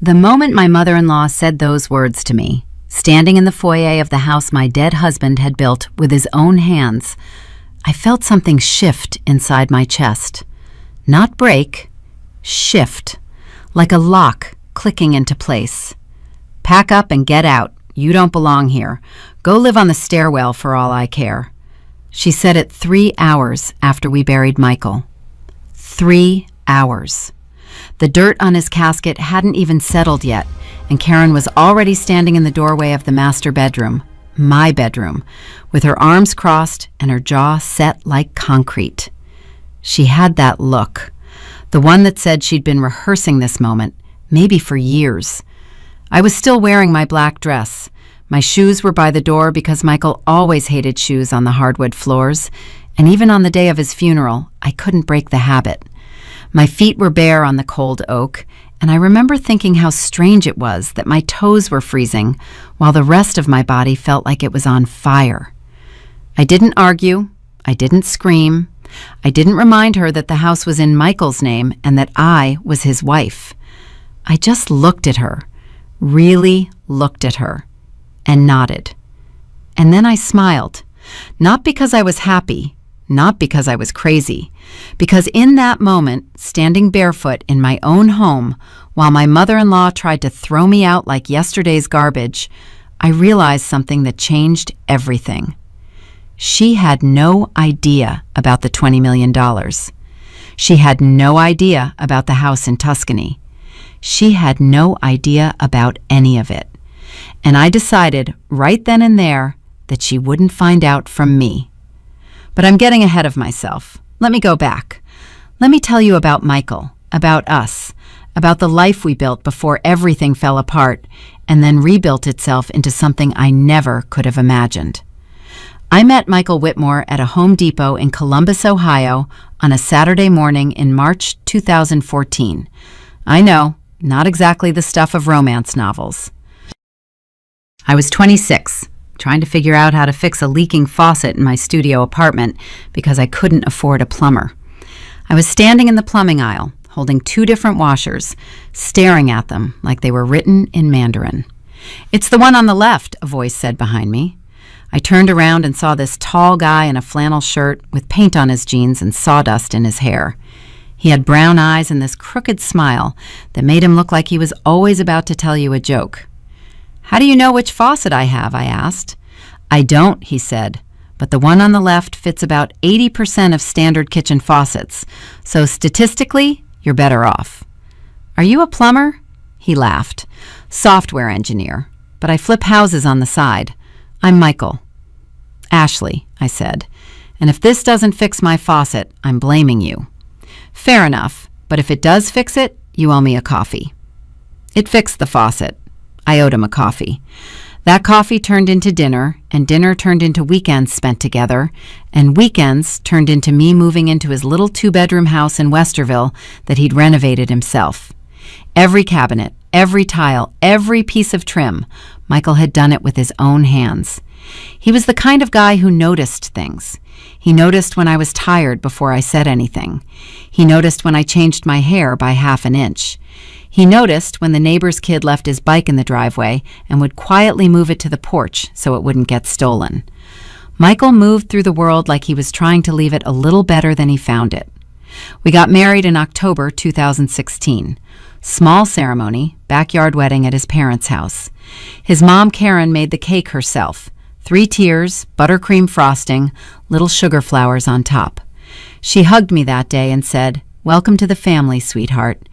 The moment my mother-in-law said those words to me, standing in the foyer of the house my dead husband had built with his own hands, I felt something shift inside my chest. Not break, shift, like a lock clicking into place. Pack up and get out. You don't belong here. Go live on the stairwell for all I care. She said it 3 hours after we buried Michael. 3 hours. The dirt on his casket hadn't even settled yet, and Karen was already standing in the doorway of the master bedroom, my bedroom, with her arms crossed and her jaw set like concrete. She had that look, the one that said she'd been rehearsing this moment, maybe for years. I was still wearing my black dress. My shoes were by the door because Michael always hated shoes on the hardwood floors, and even on the day of his funeral, I couldn't break the habit. My feet were bare on the cold oak, and I remember thinking how strange it was that my toes were freezing while the rest of my body felt like it was on fire. I didn't argue. I didn't scream. I didn't remind her that the house was in Michael's name and that I was his wife. I just looked at her, really looked at her, and nodded. And then I smiled, not because I was happy, not because I was crazy, because in that moment, standing barefoot in my own home, while my mother-in-law tried to throw me out like yesterday's garbage, I realized something that changed everything. She had no idea about the $20 million. She had no idea about the house in Tuscany. She had no idea about any of it. And I decided right then and there that she wouldn't find out from me. But I'm getting ahead of myself. Let me go back. Let me tell you about Michael, about us, about the life we built before everything fell apart and then rebuilt itself into something I never could have imagined. I met Michael Whitmore at a Home Depot in Columbus, Ohio, on a Saturday morning in March 2014. I know, not exactly the stuff of romance novels. I was 26. Trying to figure out how to fix a leaking faucet in my studio apartment because I couldn't afford a plumber. I was standing in the plumbing aisle, holding 2 different washers, staring at them like they were written in Mandarin. "It's the one on the left," a voice said behind me. I turned around and saw this tall guy in a flannel shirt with paint on his jeans and sawdust in his hair. He had brown eyes and this crooked smile that made him look like he was always about to tell you a joke. "How do you know which faucet I have?" I asked. "I don't," he said, "but the one on the left fits about 80% of standard kitchen faucets, so statistically, you're better off." "Are you a plumber?" He laughed. "Software engineer, but I flip houses on the side. I'm Michael." "Ashley," I said, "and if this doesn't fix my faucet, I'm blaming you." "Fair enough, but if it does fix it, you owe me a coffee." It fixed the faucet. I owed him a coffee. That coffee turned into dinner, and dinner turned into weekends spent together, and weekends turned into me moving into his little 2-bedroom house in Westerville that he'd renovated himself. Every cabinet, every tile, every piece of trim, Michael had done it with his own hands. He was the kind of guy who noticed things. He noticed when I was tired before I said anything. He noticed when I changed my hair by half an inch. He noticed when the neighbor's kid left his bike in the driveway and would quietly move it to the porch so it wouldn't get stolen. Michael moved through the world like he was trying to leave it a little better than he found it. We got married in October 2016. Small ceremony, backyard wedding at his parents' house. His mom, Karen, made the cake herself. 3 tiers, buttercream frosting, little sugar flowers on top. She hugged me that day and said, "Welcome to the family, sweetheart."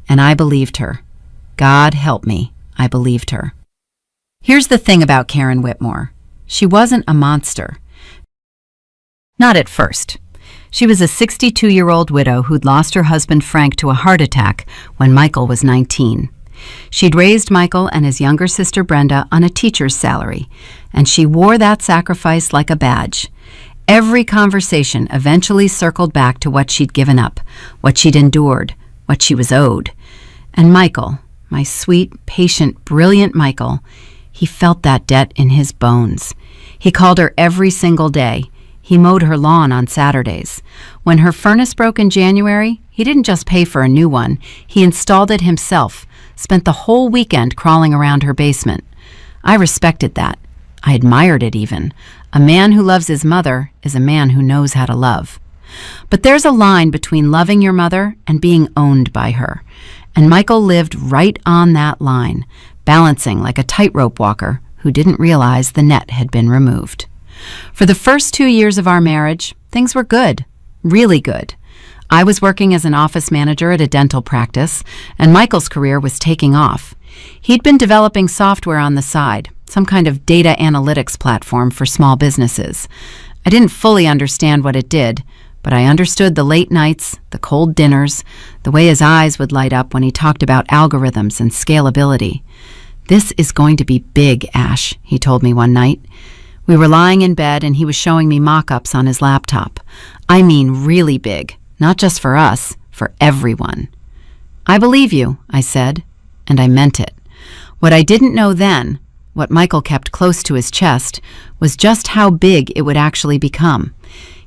And I believed her. God help me, I believed her. Here's the thing about Karen Whitmore. She wasn't a monster. Not at first. She was a 62-year-old widow who'd lost her husband Frank to a heart attack when Michael was 19. She'd raised Michael and his younger sister Brenda on a teacher's salary, and she wore that sacrifice like a badge. Every conversation eventually circled back to what she'd given up, what she'd endured, what she was owed. And Michael, my sweet, patient, brilliant Michael, he felt that debt in his bones. He called her every single day. He mowed her lawn on Saturdays. When her furnace broke in January, he didn't just pay for a new one. He installed it himself, spent the whole weekend crawling around her basement. I respected that. I admired it even. A man who loves his mother is a man who knows how to love. But there's a line between loving your mother and being owned by her. And Michael lived right on that line, balancing like a tightrope walker who didn't realize the net had been removed. For the first 2 years of our marriage, things were good, really good. I was working as an office manager at a dental practice, and Michael's career was taking off. He'd been developing software on the side, some kind of data analytics platform for small businesses. I didn't fully understand what it did, but I understood the late nights, the cold dinners, the way his eyes would light up when he talked about algorithms and scalability. "This is going to be big, Ash," he told me one night. We were lying in bed and he was showing me mock-ups on his laptop. I mean really big, not just for us, for everyone. "I believe you," I said, and I meant it. What I didn't know then, what Michael kept close to his chest, was just how big it would actually become.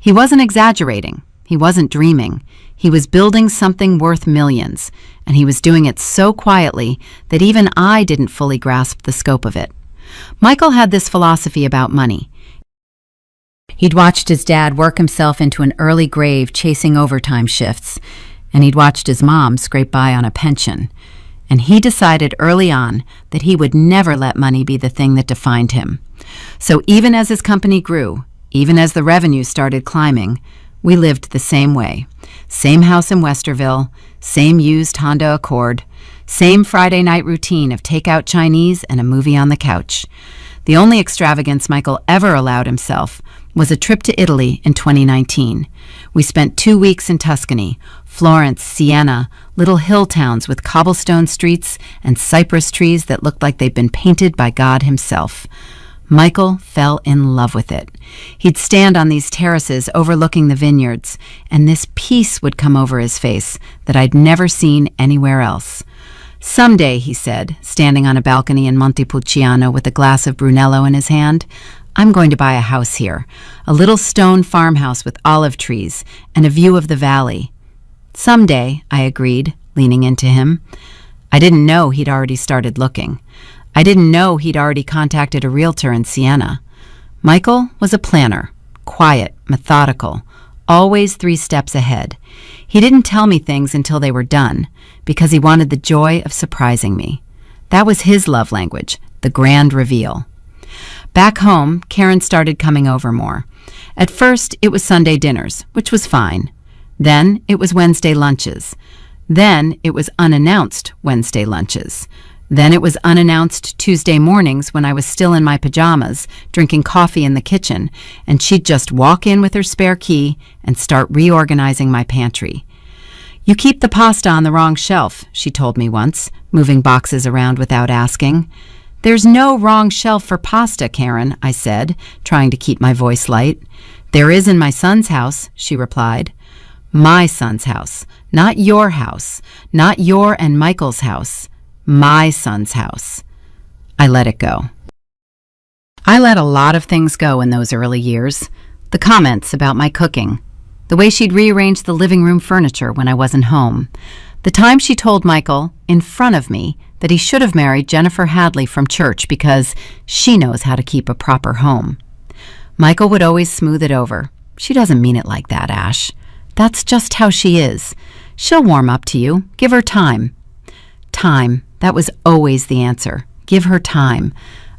He wasn't exaggerating. He wasn't dreaming. He was building something worth millions, and he was doing it so quietly that even I didn't fully grasp the scope of it. Michael had this philosophy about money. He'd watched his dad work himself into an early grave chasing overtime shifts, and he'd watched his mom scrape by on a pension. And he decided early on that he would never let money be the thing that defined him. So even as his company grew, even as the revenue started climbing, we lived the same way. Same house in Westerville, same used Honda Accord, same Friday night routine of takeout Chinese and a movie on the couch. The only extravagance Michael ever allowed himself was a trip to Italy in 2019. We spent 2 weeks in Tuscany, Florence, Siena, little hill towns with cobblestone streets and cypress trees that looked like they'd been painted by God himself. Michael fell in love with it. He'd stand on these terraces overlooking the vineyards, and this peace would come over his face that I'd never seen anywhere else. "Someday," he said, standing on a balcony in Montepulciano with a glass of Brunello in his hand, "I'm going to buy a house here, a little stone farmhouse with olive trees and a view of the valley." "Someday," I agreed, leaning into him. I didn't know he'd already started looking. I didn't know he'd already contacted a realtor in Siena. Michael was a planner, quiet, methodical, always 3 steps ahead. He didn't tell me things until they were done, because he wanted the joy of surprising me. That was his love language, the grand reveal. Back home, Karen started coming over more. At first, it was Sunday dinners, which was fine. Then it was Wednesday lunches. Then it was unannounced Wednesday lunches. Then it was unannounced Tuesday mornings when I was still in my pajamas, drinking coffee in the kitchen, and she'd just walk in with her spare key and start reorganizing my pantry. "You keep the pasta on the wrong shelf," she told me once, moving boxes around without asking. "There's no wrong shelf for pasta, Karen," I said, trying to keep my voice light. "There is in my son's house," she replied. "My son's house, not your house, not your and Michael's house. My son's house." I let it go. I let a lot of things go in those early years. The comments about my cooking, the way she'd rearranged the living room furniture when I wasn't home, the time she told Michael, in front of me, that he should have married Jennifer Hadley from church because she knows how to keep a proper home. Michael would always smooth it over. "She doesn't mean it like that, Ash. That's just how she is. She'll warm up to you. Give her time." Time. That was always the answer. Give her time.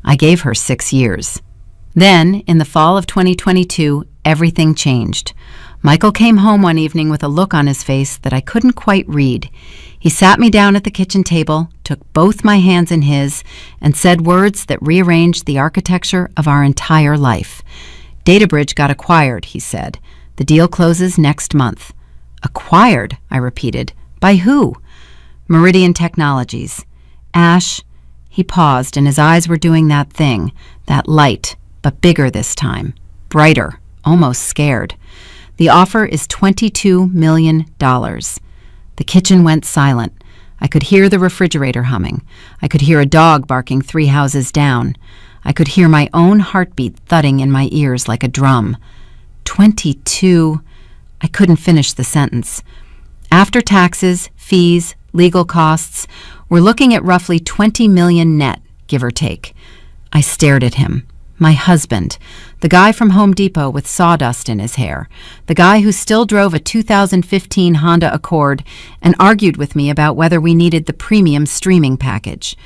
I gave her 6 years. Then, in the fall of 2022, everything changed. Michael came home one evening with a look on his face that I couldn't quite read. He sat me down at the kitchen table, took both my hands in his, and said words that rearranged the architecture of our entire life. "Databridge got acquired," he said. "The deal closes next month." "Acquired?" I repeated. "By who?" "Meridian Technologies." "Ash," he paused, and his eyes were doing that thing, that light, but bigger this time, brighter, almost scared. "The offer is $22 million. The kitchen went silent. I could hear the refrigerator humming. I could hear a dog barking 3 houses down. I could hear my own heartbeat thudding in my ears like a drum. 22. I couldn't finish the sentence. "After taxes, fees, legal costs. We're looking at roughly 20 million net, give or take. I stared at him. My husband, the guy from Home Depot with sawdust in his hair, the guy who still drove a 2015 Honda Accord and argued with me about whether we needed the premium streaming package.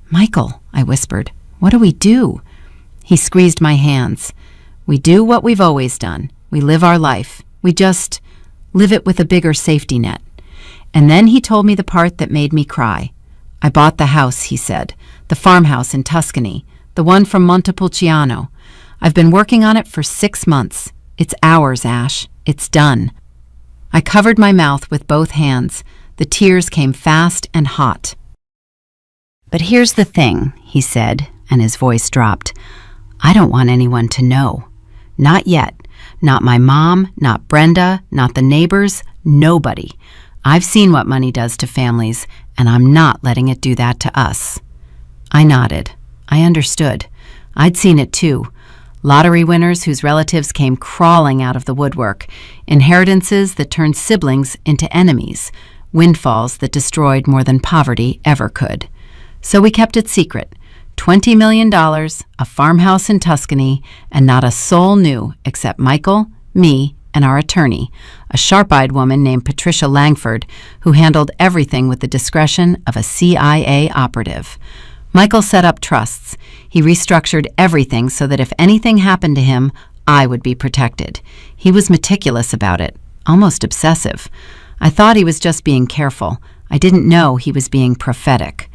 "Michael," I whispered, "what do we do?" He squeezed my hands. "We do what we've always done. We live our life. We just live it with a bigger safety net." And then he told me the part that made me cry. "I bought the house," he said, "the farmhouse in Tuscany, the one from Montepulciano. I've been working on it for 6 months. It's ours, Ash. It's done." I covered my mouth with both hands. The tears came fast and hot. "But here's the thing," he said, and his voice dropped. "I don't want anyone to know. Not yet. Not my mom, not Brenda, not the neighbors, nobody. I've seen what money does to families, and I'm not letting it do that to us." I nodded. I understood. I'd seen it too. Lottery winners whose relatives came crawling out of the woodwork, inheritances that turned siblings into enemies, windfalls that destroyed more than poverty ever could. So we kept it secret. $20 million, a farmhouse in Tuscany, and not a soul knew except Michael, me, and our attorney, a sharp-eyed woman named Patricia Langford, who handled everything with the discretion of a CIA operative. Michael set up trusts. He restructured everything so that if anything happened to him, I would be protected. He was meticulous about it, almost obsessive. I thought he was just being careful. I didn't know he was being prophetic.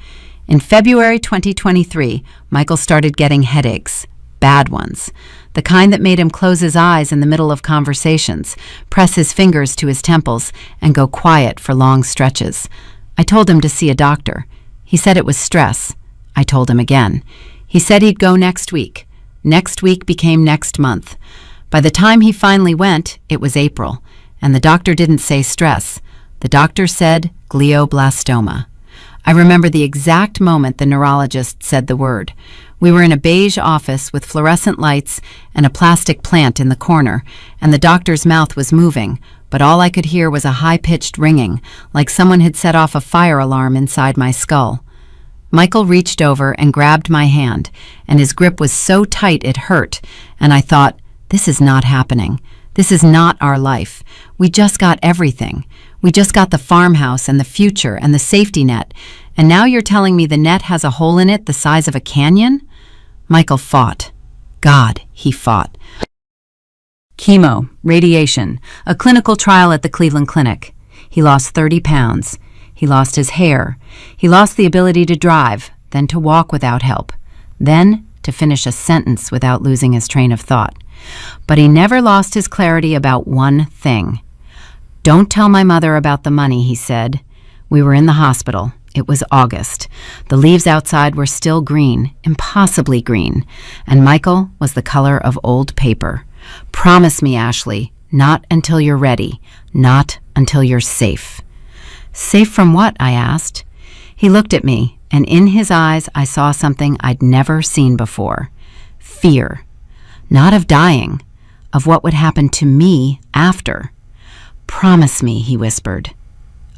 In February 2023, Michael started getting headaches, bad ones, the kind that made him close his eyes in the middle of conversations, press his fingers to his temples, and go quiet for long stretches. I told him to see a doctor. He said it was stress. I told him again. He said he'd go next week. Next week became next month. By the time he finally went, it was April, and the doctor didn't say stress. The doctor said glioblastoma. I remember the exact moment the neurologist said the word. We were in a beige office with fluorescent lights and a plastic plant in the corner, and the doctor's mouth was moving, but all I could hear was a high-pitched ringing, like someone had set off a fire alarm inside my skull. Michael reached over and grabbed my hand, and his grip was so tight it hurt, and I thought, this is not happening. This is not our life. We just got everything. We just got the farmhouse and the future and the safety net, and now you're telling me the net has a hole in it the size of a canyon? Michael fought. God, he fought. Chemo, radiation, a clinical trial at the Cleveland Clinic. He lost 30 pounds. He lost his hair. He lost the ability to drive, then to walk without help, then to finish a sentence without losing his train of thought. But he never lost his clarity about one thing. "Don't tell my mother about the money," he said. We were in the hospital. It was August. The leaves outside were still green, impossibly green, and Michael was the color of old paper. "Promise me, Ashley, not until you're ready, not until you're safe." "Safe from what?" I asked. He looked at me, and in his eyes I saw something I'd never seen before. Fear. Not of dying, of what would happen to me after. "Promise me," he whispered.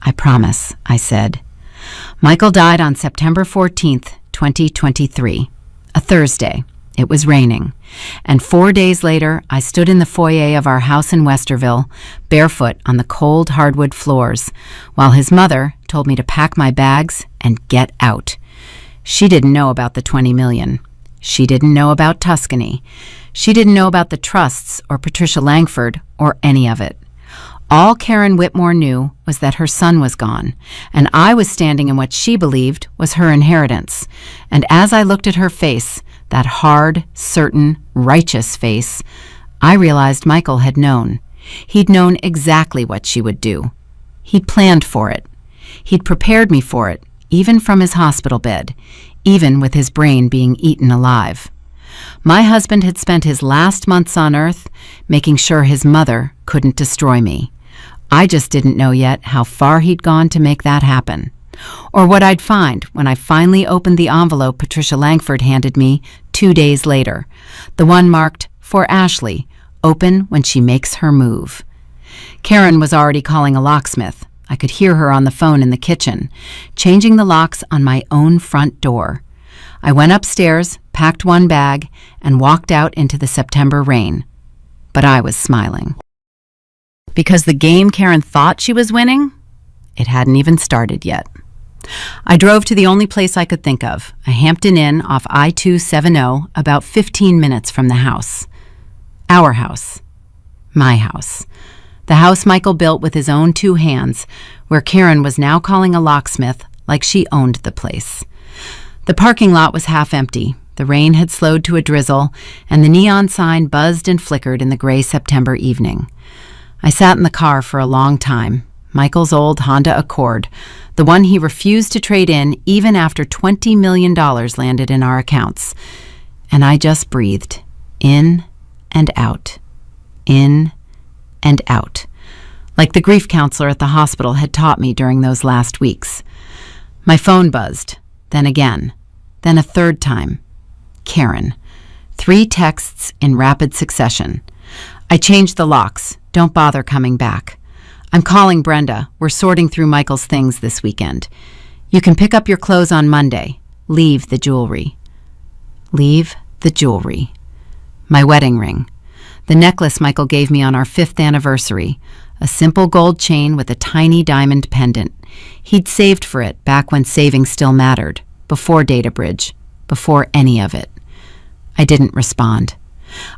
"I promise," I said. Michael died on September 14th, 2023, a Thursday. It was raining, and 4 days later, I stood in the foyer of our house in Westerville, barefoot on the cold hardwood floors, while his mother told me to pack my bags and get out. She didn't know about the 20 million. She didn't know about Tuscany. She didn't know about the trusts or Patricia Langford or any of it. All Karen Whitmore knew was that her son was gone, and I was standing in what she believed was her inheritance. And as I looked at her face, that hard, certain, righteous face, I realized Michael had known. He'd known exactly what she would do. He'd planned for it. He'd prepared me for it, even from his hospital bed, even with his brain being eaten alive. My husband had spent his last months on Earth making sure his mother couldn't destroy me. I just didn't know yet how far he'd gone to make that happen, or what I'd find when I finally opened the envelope Patricia Langford handed me 2 days later, the one marked, "For Ashley, open when she makes her move." Karen was already calling a locksmith. I could hear her on the phone in the kitchen, changing the locks on my own front door. I went upstairs, packed one bag, and walked out into the September rain. But I was smiling. Because the game Karen thought she was winning, it hadn't even started yet. I drove to the only place I could think of, a Hampton Inn off I-270, about 15 minutes from the house. Our house. My house. The house Michael built with his own 2 hands, where Karen was now calling a locksmith like she owned the place. The parking lot was half empty. The rain had slowed to a drizzle, and the neon sign buzzed and flickered in the gray September evening. I sat in the car for a long time, Michael's old Honda Accord, the one he refused to trade in even after $20 million landed in our accounts. And I just breathed, in and out, in and out, like the grief counselor at the hospital had taught me during those last weeks. My phone buzzed, then again, then a third time. Karen. 3 texts in rapid succession. I changed the locks. Don't bother coming back. I'm calling Brenda. We're sorting through Michael's things this weekend. You can pick up your clothes on Monday. Leave the jewelry. Leave the jewelry. My wedding ring. The necklace Michael gave me on our 5th anniversary. A simple gold chain with a tiny diamond pendant. He'd saved for it back when saving still mattered, before Data Bridge, before any of it. I didn't respond.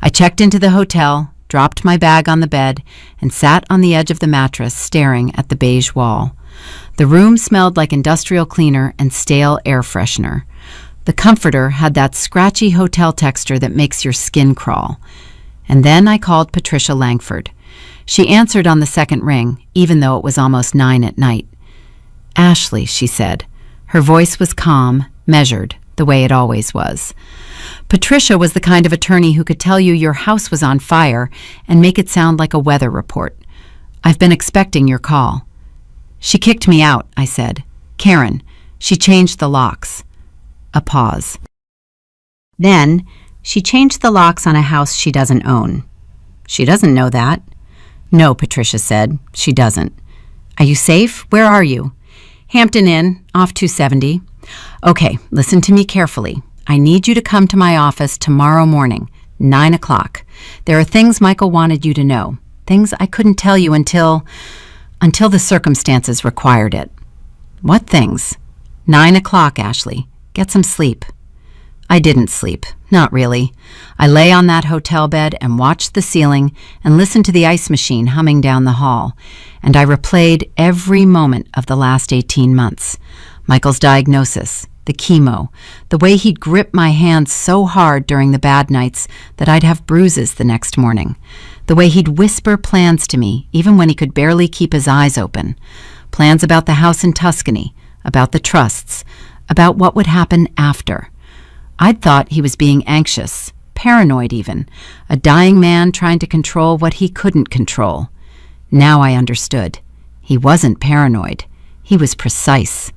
I checked into the hotel, dropped my bag on the bed, and sat on the edge of the mattress staring at the beige wall. The room smelled like industrial cleaner and stale air freshener. The comforter had that scratchy hotel texture that makes your skin crawl. And then I called Patricia Langford. She answered on the second ring, even though it was almost 9 at night. "Ashley," she said. Her voice was calm, measured, the way it always was. Patricia was the kind of attorney who could tell you your house was on fire and make it sound like a weather report. "I've been expecting your call." "She kicked me out," I said. "Karen, she changed the locks." A pause. "Then, she changed the locks on a house she doesn't own." "She doesn't know that." "No," Patricia said, "she doesn't." "Are you safe? Where are you?" "Hampton Inn, off 270. "Okay, listen to me carefully. I need you to come to my office tomorrow morning, 9 o'clock. There are things Michael wanted you to know, things I couldn't tell you until the circumstances required it." "What things?" 9 o'clock, Ashley. Get some sleep." I didn't sleep, not really. I lay on that hotel bed and watched the ceiling and listened to the ice machine humming down the hall, and I replayed every moment of the last 18 months. Michael's diagnosis, the chemo, the way he'd grip my hands so hard during the bad nights that I'd have bruises the next morning, the way he'd whisper plans to me even when he could barely keep his eyes open, plans about the house in Tuscany, about the trusts, about what would happen after. I'd thought he was being anxious, paranoid even, a dying man trying to control what he couldn't control. Now I understood. He wasn't paranoid. He was precise.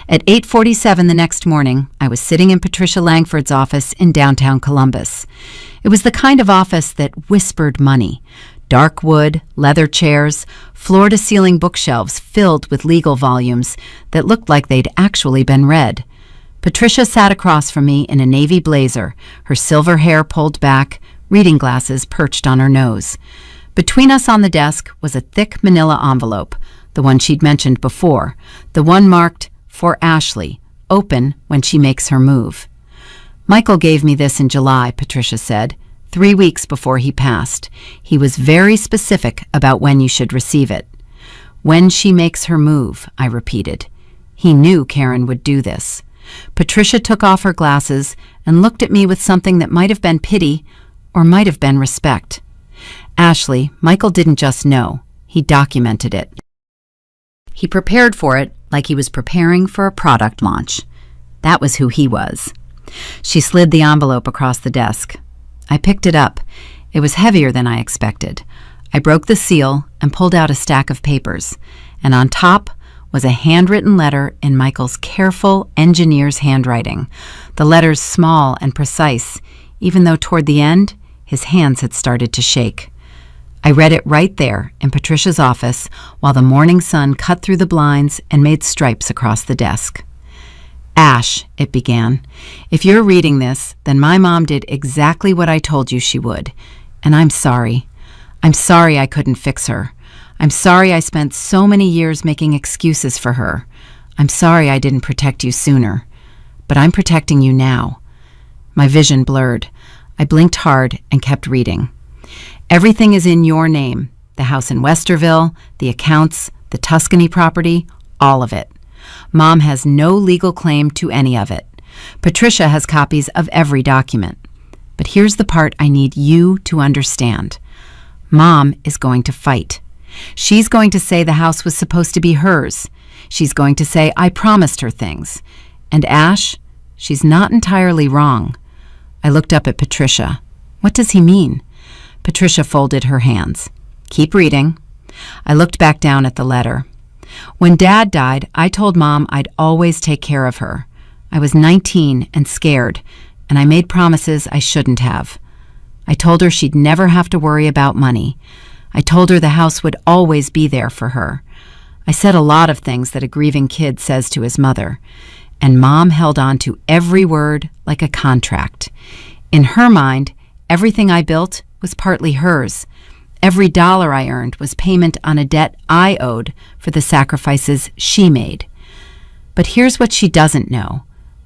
At 8:47 the next morning, I was sitting in Patricia Langford's office in downtown Columbus. It was the kind of office that whispered money. Dark wood, leather chairs, floor-to-ceiling bookshelves filled with legal volumes that looked like they'd actually been read. Patricia sat across from me in a navy blazer, her silver hair pulled back, reading glasses perched on her nose. Between us on the desk was a thick manila envelope, the one she'd mentioned before, the one marked, "For Ashley, open when she makes her move." "Michael gave me this in July," Patricia said, 3 weeks before he passed. "He was very specific about when you should receive it." "When she makes her move," I repeated. He knew Karen would do this. Patricia took off her glasses and looked at me with something that might have been pity or might have been respect. "Ashley, Michael didn't just know. He documented it. He prepared for it like he was preparing for a product launch. That was who he was." She slid the envelope across the desk. I picked it up. It was heavier than I expected. I broke the seal and pulled out a stack of papers, and on top was a handwritten letter in Michael's careful engineer's handwriting, the letters small and precise, even though toward the end, his hands had started to shake. I read it right there in Patricia's office while the morning sun cut through the blinds and made stripes across the desk. Ash, it began, if you're reading this, then my mom did exactly what I told you she would. And I'm sorry. I'm sorry I couldn't fix her. I'm sorry I spent so many years making excuses for her. I'm sorry I didn't protect you sooner. But I'm protecting you now. My vision blurred. I blinked hard and kept reading. Everything is in your name. The house in Westerville, the accounts, the Tuscany property, all of it. Mom has no legal claim to any of it. Patricia has copies of every document. But here's the part I need you to understand. Mom is going to fight. She's going to say the house was supposed to be hers. She's going to say I promised her things. And Ash, she's not entirely wrong. I looked up at Patricia. What does he mean? Patricia folded her hands. Keep reading. I looked back down at the letter. When Dad died, I told Mom I'd always take care of her. I was 19 and scared, and I made promises I shouldn't have. I told her she'd never have to worry about money. I told her the house would always be there for her. I said a lot of things that a grieving kid says to his mother, and Mom held on to every word like a contract. In her mind, everything I built was partly hers. Every dollar I earned was payment on a debt I owed for the sacrifices she made. But here's what she doesn't know.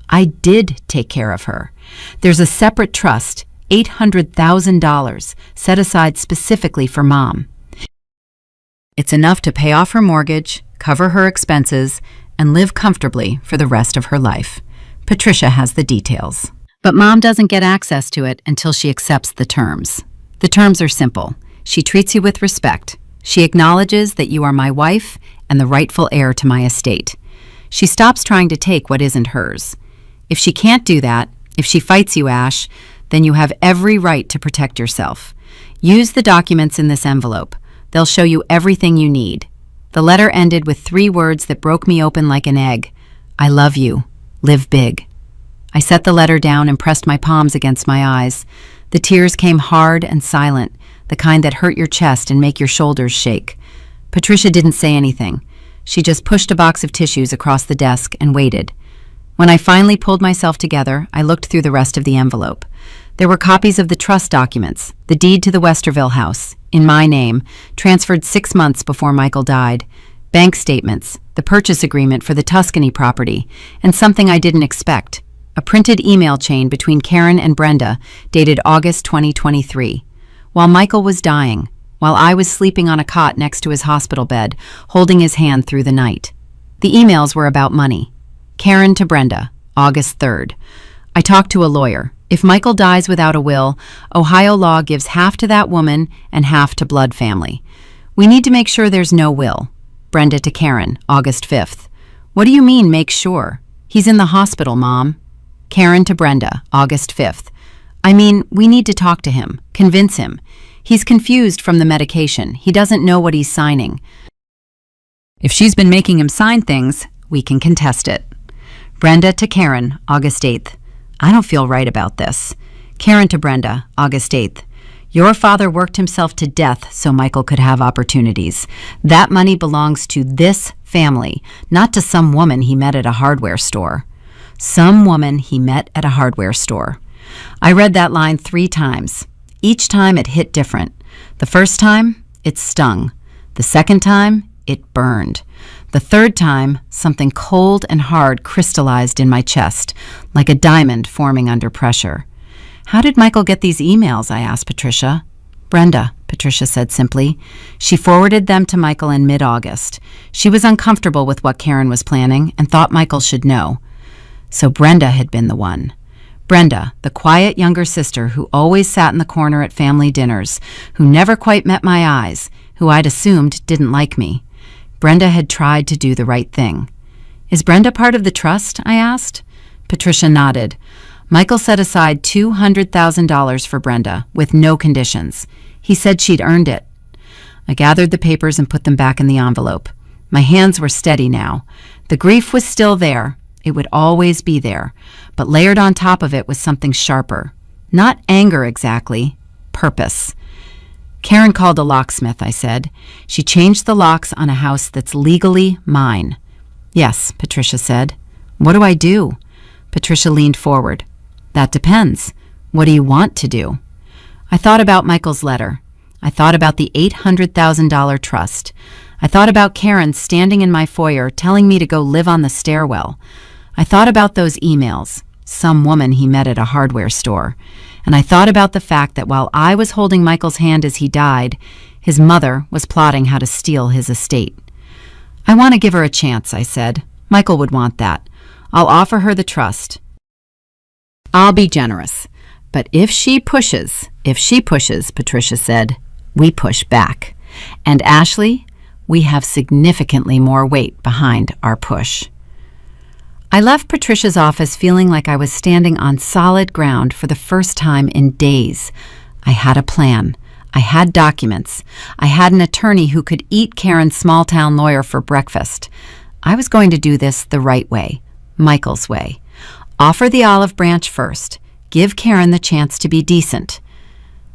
I did take care of her. There's a separate trust, $800,000, set aside specifically for Mom. It's enough to pay off her mortgage, cover her expenses, and live comfortably for the rest of her life. Patricia has the details. But Mom doesn't get access to it until she accepts the terms. The terms are simple. She treats you with respect. She acknowledges that you are my wife and the rightful heir to my estate. She stops trying to take what isn't hers. If she can't do that, if she fights you, Ash, then you have every right to protect yourself. Use the documents in this envelope. They'll show you everything you need. The letter ended with 3 words that broke me open like an egg. I love you. Live big. I set the letter down and pressed my palms against my eyes. The tears came hard and silent, the kind that hurt your chest and make your shoulders shake. Patricia didn't say anything. She just pushed a box of tissues across the desk and waited. When I finally pulled myself together, I looked through the rest of the envelope. There were copies of the trust documents, the deed to the Westerville house, in my name, transferred 6 months before Michael died, bank statements, the purchase agreement for the Tuscany property, and something I didn't expect, a printed email chain between Karen and Brenda dated August 2023. While Michael was dying, while I was sleeping on a cot next to his hospital bed, holding his hand through the night. The emails were about money. Karen to Brenda, August 3rd. I talked to a lawyer. If Michael dies without a will, Ohio law gives half to that woman and half to blood family. We need to make sure there's no will. Brenda to Karen, August 5th. What do you mean, make sure? He's in the hospital, Mom. Karen to Brenda, August 5th. I mean, we need to talk to him, convince him. He's confused from the medication. He doesn't know what he's signing. If she's been making him sign things, we can contest it. Brenda to Karen, August 8th. I don't feel right about this. Karen to Brenda, August 8th. Your father worked himself to death so Michael could have opportunities. That money belongs to this family, not to some woman he met at a hardware store. Some woman he met at a hardware store. I read that line 3 times. Each time it hit different. The first time, it stung. The second time, it burned. The third time, something cold and hard crystallized in my chest, like a diamond forming under pressure. How did Michael get these emails? I asked Patricia. Brenda, Patricia said simply. She forwarded them to Michael in mid-August. She was uncomfortable with what Karen was planning and thought Michael should know. So Brenda had been the one. Brenda, the quiet younger sister who always sat in the corner at family dinners, who never quite met my eyes, who I'd assumed didn't like me. Brenda had tried to do the right thing. Is Brenda part of the trust? I asked. Patricia nodded. Michael set aside $200,000 for Brenda, with no conditions. He said she'd earned it. I gathered the papers and put them back in the envelope. My hands were steady now. The grief was still there. It would always be there. But layered on top of it was something sharper. Not anger exactly. Purpose. Karen called a locksmith, I said. She changed the locks on a house that's legally mine. Yes, Patricia said. What do I do? Patricia leaned forward. That depends. What do you want to do? I thought about Michael's letter. I thought about the $800,000 trust. I thought about Karen standing in my foyer telling me to go live on the stairwell. I thought about those emails, some woman he met at a hardware store. And I thought about the fact that while I was holding Michael's hand as he died, his mother was plotting how to steal his estate. I want to give her a chance, I said. Michael would want that. I'll offer her the trust. I'll be generous. But if she pushes, Patricia said, we push back. And Ashley, we have significantly more weight behind our push. I left Patricia's office feeling like I was standing on solid ground for the first time in days. I had a plan. I had documents. I had an attorney who could eat Karen's small-town lawyer for breakfast. I was going to do this the right way, Michael's way. Offer the olive branch first. Give Karen the chance to be decent.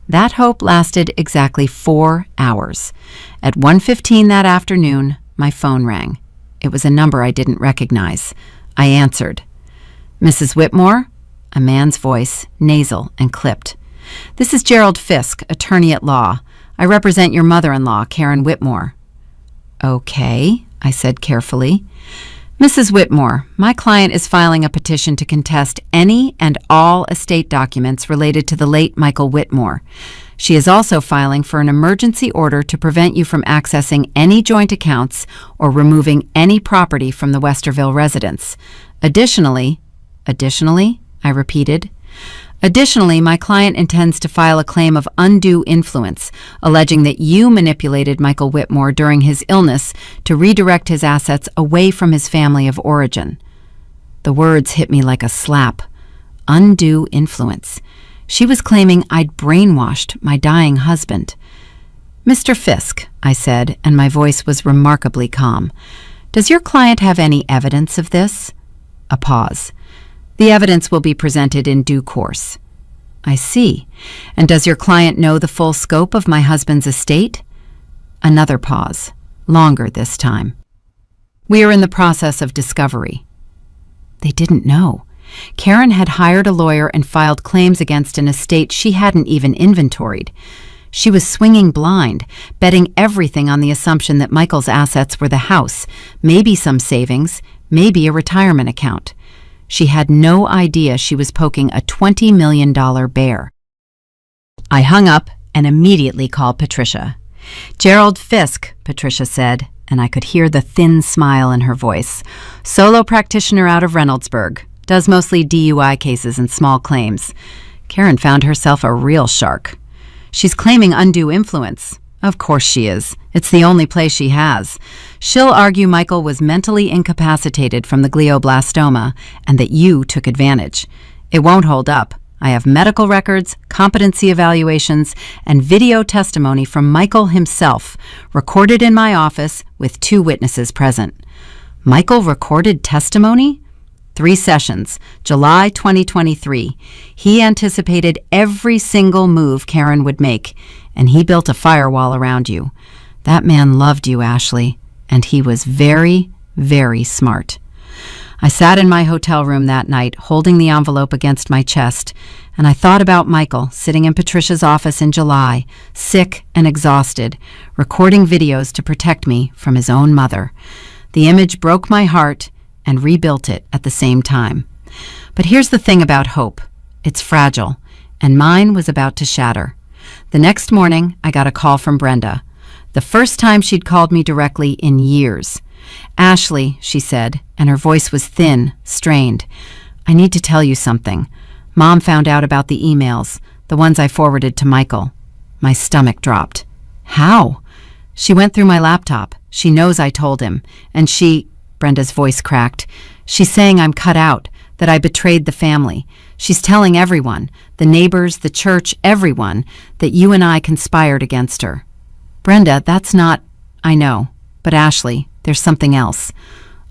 That hope lasted exactly 4 hours. At 1:15 that afternoon, my phone rang. It was a number I didn't recognize. I answered. Mrs. Whitmore? A man's voice, nasal and clipped. This is Gerald Fisk, attorney at law. I represent your mother-in-law, Karen Whitmore. Okay, I said carefully. Mrs. Whitmore, my client is filing a petition to contest any and all estate documents related to the late Michael Whitmore. She is also filing for an emergency order to prevent you from accessing any joint accounts or removing any property from the Westerville residence. Additionally, I repeated. Additionally, my client intends to file a claim of undue influence, alleging that you manipulated Michael Whitmore during his illness to redirect his assets away from his family of origin. The words hit me like a slap. Undue influence. She was claiming I'd brainwashed my dying husband. Mr. Fisk, I said, and my voice was remarkably calm. Does your client have any evidence of this? A pause. The evidence will be presented in due course. I see. And does your client know the full scope of my husband's estate? Another pause. Longer this time. We are in the process of discovery. They didn't know. Karen had hired a lawyer and filed claims against an estate she hadn't even inventoried. She was swinging blind, betting everything on the assumption that Michael's assets were the house, maybe some savings, maybe a retirement account. She had no idea she was poking a $20 million bear. I hung up and immediately called Patricia. Gerald Fisk, Patricia said, and I could hear the thin smile in her voice. Solo practitioner out of Reynoldsburg. Does mostly DUI cases and small claims. Karen found herself a real shark. She's claiming undue influence. Of course she is. It's the only play she has. She'll argue Michael was mentally incapacitated from the glioblastoma and that you took advantage. It won't hold up. I have medical records, competency evaluations, and video testimony from Michael himself, recorded in my office with 2 witnesses present. Michael recorded testimony? 3 sessions, July 2023. He anticipated every single move Karen would make, and he built a firewall around you. That man loved you, Ashley, and he was very, very smart. I sat in my hotel room that night, holding the envelope against my chest, and I thought about Michael sitting in Patricia's office in July, sick and exhausted, recording videos to protect me from his own mother. The image broke my heart and rebuilt it at the same time. But here's the thing about hope. It's fragile, and mine was about to shatter. The next morning, I got a call from Brenda. The first time she'd called me directly in years. Ashley, she said, and her voice was thin, strained. I need to tell you something. Mom found out about the emails, the ones I forwarded to Michael. My stomach dropped. How? She went through my laptop. She knows I told him, and Brenda's voice cracked. She's saying I'm cut out, that I betrayed the family. She's telling everyone, the neighbors, the church, everyone, that you and I conspired against her. Brenda, that's not... I know. But Ashley, there's something else.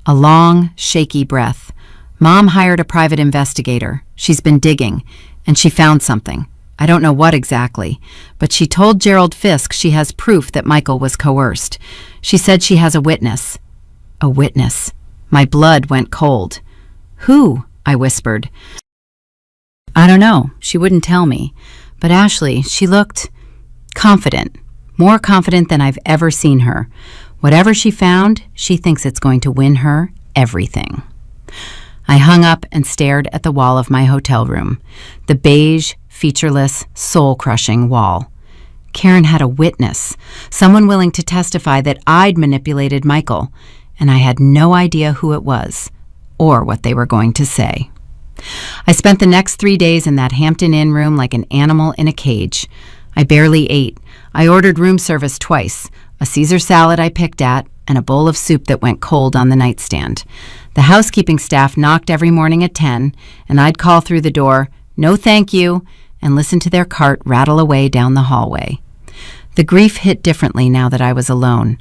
A long, shaky breath. Mom hired a private investigator. She's been digging, and she found something. I don't know what exactly, but she told Gerald Fisk she has proof that Michael was coerced. She said she has a witness. A witness. My blood went cold. Who? I whispered. I don't know. She wouldn't tell me. But Ashley, she looked confident. More confident than I've ever seen her. Whatever she found, she thinks it's going to win her everything. I hung up and stared at the wall of my hotel room. The beige, featureless, soul-crushing wall. Karen had a witness, someone willing to testify that I'd manipulated Michael, and I had no idea who it was or what they were going to say. I spent the next 3 days in that Hampton Inn room like an animal in a cage. I barely ate. I ordered room service twice, a Caesar salad I picked at, and a bowl of soup that went cold on the nightstand. The housekeeping staff knocked every morning at 10, and I'd call through the door, "No thank you," and listen to their cart rattle away down the hallway. The grief hit differently now that I was alone.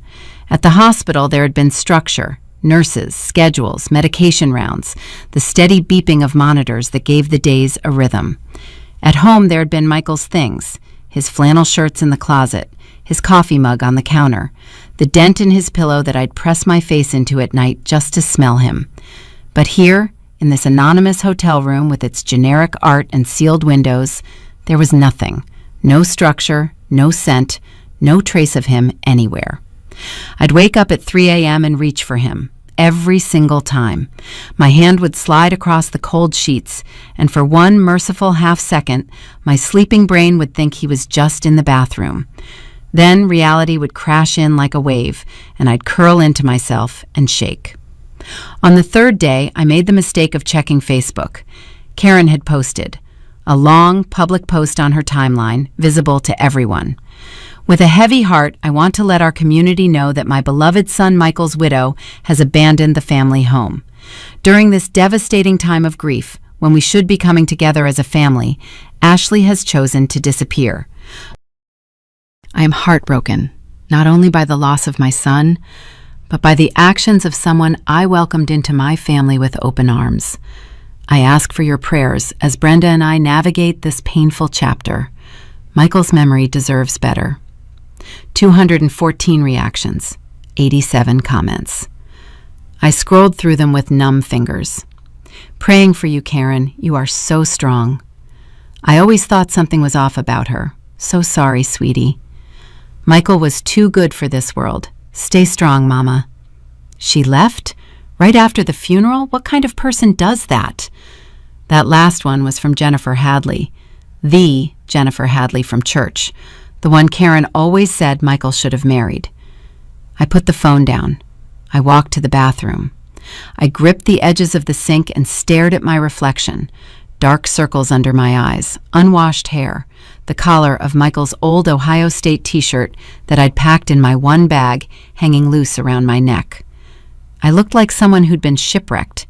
At the hospital, there had been structure, nurses, schedules, medication rounds, the steady beeping of monitors that gave the days a rhythm. At home, there had been Michael's things, his flannel shirts in the closet, his coffee mug on the counter, the dent in his pillow that I'd press my face into at night just to smell him. But here, in this anonymous hotel room with its generic art and sealed windows, there was nothing. No structure, no scent, no trace of him anywhere. I'd wake up at 3 a.m. and reach for him, every single time. My hand would slide across the cold sheets, and for one merciful half-second, my sleeping brain would think he was just in the bathroom. Then reality would crash in like a wave, and I'd curl into myself and shake. On the third day, I made the mistake of checking Facebook. Karen had posted a long public post on her timeline, visible to everyone. With a heavy heart, I want to let our community know that my beloved son Michael's widow has abandoned the family home. During this devastating time of grief, when we should be coming together as a family, Ashley has chosen to disappear. I am heartbroken, not only by the loss of my son, but by the actions of someone I welcomed into my family with open arms. I ask for your prayers as Brenda and I navigate this painful chapter. Michael's memory deserves better. 214 reactions, 87 comments. I scrolled through them with numb fingers. Praying for you, Karen. You are so strong. I always thought something was off about her. So sorry, sweetie. Michael was too good for this world. Stay strong, Mama. She left? Right after the funeral? What kind of person does that? That last one was from Jennifer Hadley. The Jennifer Hadley from church. The one Karen always said Michael should have married. I put the phone down. I walked to the bathroom. I gripped the edges of the sink and stared at my reflection. Dark circles under my eyes, unwashed hair, the collar of Michael's old Ohio State t-shirt that I'd packed in my one bag hanging loose around my neck. I looked like someone who'd been shipwrecked.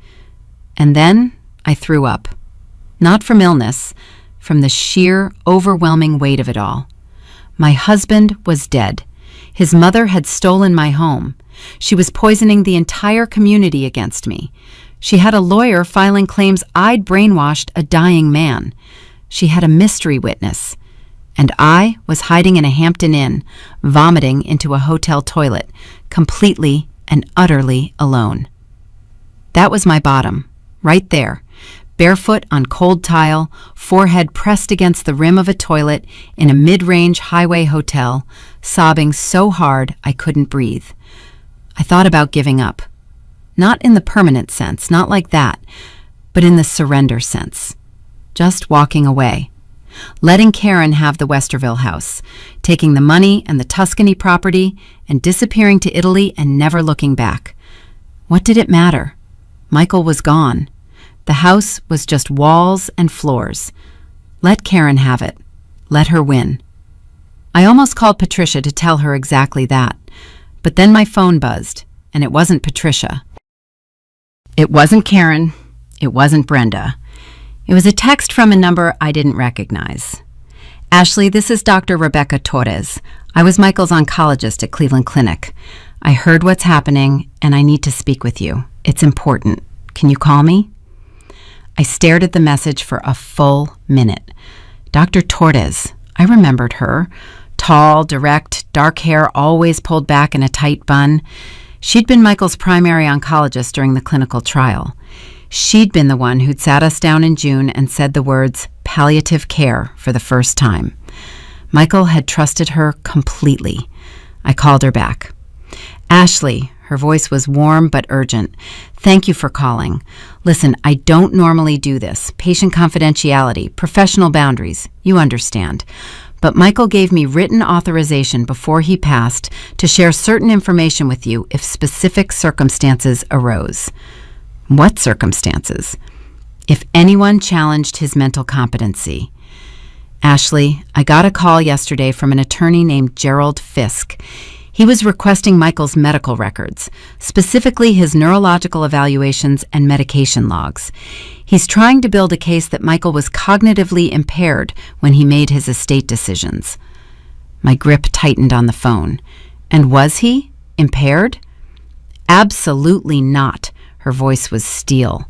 And then I threw up. Not from illness, from the sheer, overwhelming weight of it all. My husband was dead. His mother had stolen my home. She was poisoning the entire community against me. She had a lawyer filing claims I'd brainwashed a dying man. She had a mystery witness. And I was hiding in a Hampton Inn, vomiting into a hotel toilet, completely and utterly alone. That was my bottom, right there, barefoot on cold tile, forehead pressed against the rim of a toilet in a mid-range highway hotel, sobbing so hard I couldn't breathe. I thought about giving up. Not in the permanent sense, not like that, but in the surrender sense. Just walking away. Letting Karen have the Westerville house, taking the money and the Tuscany property and disappearing to Italy and never looking back. What did it matter? Michael was gone. The house was just walls and floors. Let Karen have it. Let her win. I almost called Patricia to tell her exactly that, but then my phone buzzed, and it wasn't Patricia. It wasn't Karen. It wasn't Brenda. It was a text from a number I didn't recognize. Ashley, this is Dr. Rebecca Torres. I was Michael's oncologist at Cleveland Clinic. I heard what's happening, and I need to speak with you. It's important. Can you call me? I stared at the message for a full minute. Dr. Torres. I remembered her. Tall, direct, dark hair always pulled back in a tight bun. She'd been Michael's primary oncologist during the clinical trial. She'd been the one who'd sat us down in June and said the words palliative care for the first time. Michael had trusted her completely. I called her back. Ashley, her voice was warm but urgent. Thank you for calling. Listen, I don't normally do this. Patient confidentiality, professional boundaries, you understand. But Michael gave me written authorization before he passed to share certain information with you if specific circumstances arose. What circumstances? If anyone challenged his mental competency. Ashley, I got a call yesterday from an attorney named Gerald Fisk. He was requesting Michael's medical records, specifically his neurological evaluations and medication logs. He's trying to build a case that Michael was cognitively impaired when he made his estate decisions. My grip tightened on the phone. And was he impaired? Absolutely not. Her voice was steel.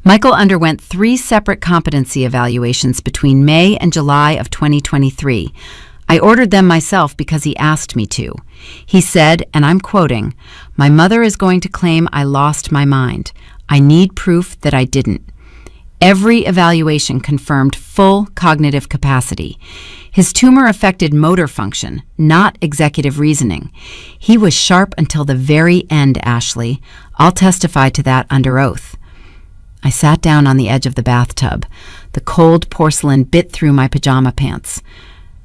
Michael underwent 3 separate competency evaluations between May and July of 2023. I ordered them myself because he asked me to. He said, and I'm quoting, "My mother is going to claim I lost my mind. I need proof that I didn't." Every evaluation confirmed full cognitive capacity. His tumor affected motor function, not executive reasoning. He was sharp until the very end, Ashley. I'll testify to that under oath. I sat down on the edge of the bathtub. The cold porcelain bit through my pajama pants.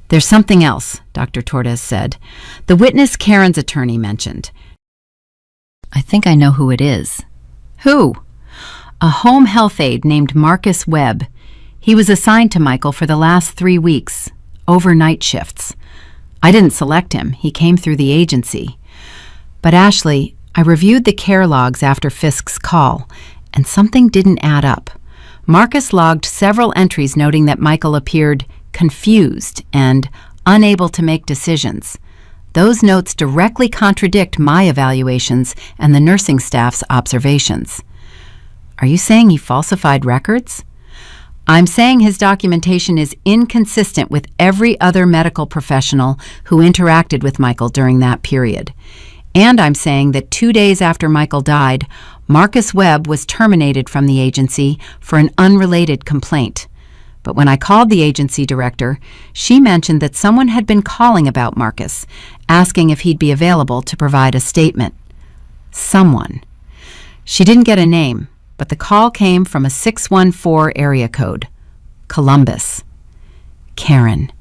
There's something else, Dr. Torres said. The witness Karen's attorney mentioned. I think I know who it is. Who? A home health aide named Marcus Webb. He was assigned to Michael for the last 3 weeks, overnight shifts. I didn't select him. He came through the agency. But Ashley, I reviewed the care logs after Fisk's call, and something didn't add up. Marcus logged several entries noting that Michael appeared confused and unable to make decisions. Those notes directly contradict my evaluations and the nursing staff's observations. Are you saying he falsified records? I'm saying his documentation is inconsistent with every other medical professional who interacted with Michael during that period. And I'm saying that 2 days after Michael died, Marcus Webb was terminated from the agency for an unrelated complaint. But when I called the agency director, she mentioned that someone had been calling about Marcus, asking if he'd be available to provide a statement. Someone. She didn't get a name, but the call came from a 614 area code. Columbus. Karen.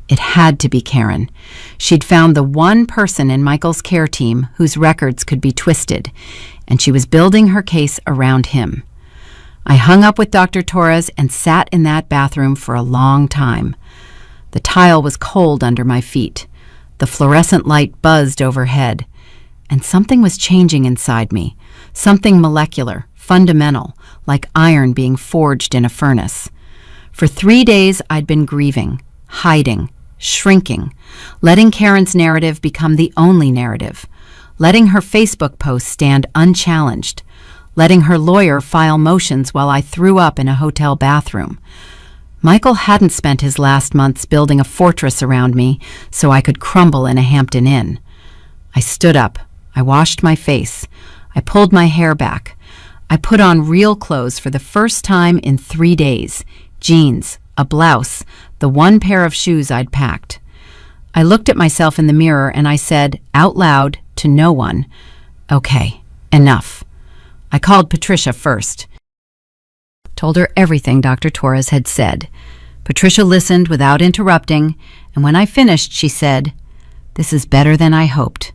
It had to be Karen. She'd found the one person in Michael's care team whose records could be twisted, and she was building her case around him. I hung up with Dr. Torres and sat in that bathroom for a long time. The tile was cold under my feet. The fluorescent light buzzed overhead. And something was changing inside me. Something molecular, fundamental, like iron being forged in a furnace. For 3 days I'd been grieving, hiding, shrinking, letting Karen's narrative become the only narrative, letting her Facebook posts stand unchallenged, letting her lawyer file motions while I threw up in a hotel bathroom. Michael hadn't spent his last months building a fortress around me so I could crumble in a Hampton Inn. I stood up. I washed my face. I pulled my hair back. I put on real clothes for the first time in 3 days. Jeans, a blouse, the one pair of shoes I'd packed. I looked at myself in the mirror and I said, out loud, to no one, "Okay, enough." I called Patricia first. Told her everything Dr. Torres had said. Patricia listened without interrupting, and when I finished, she said, "This is better than I hoped.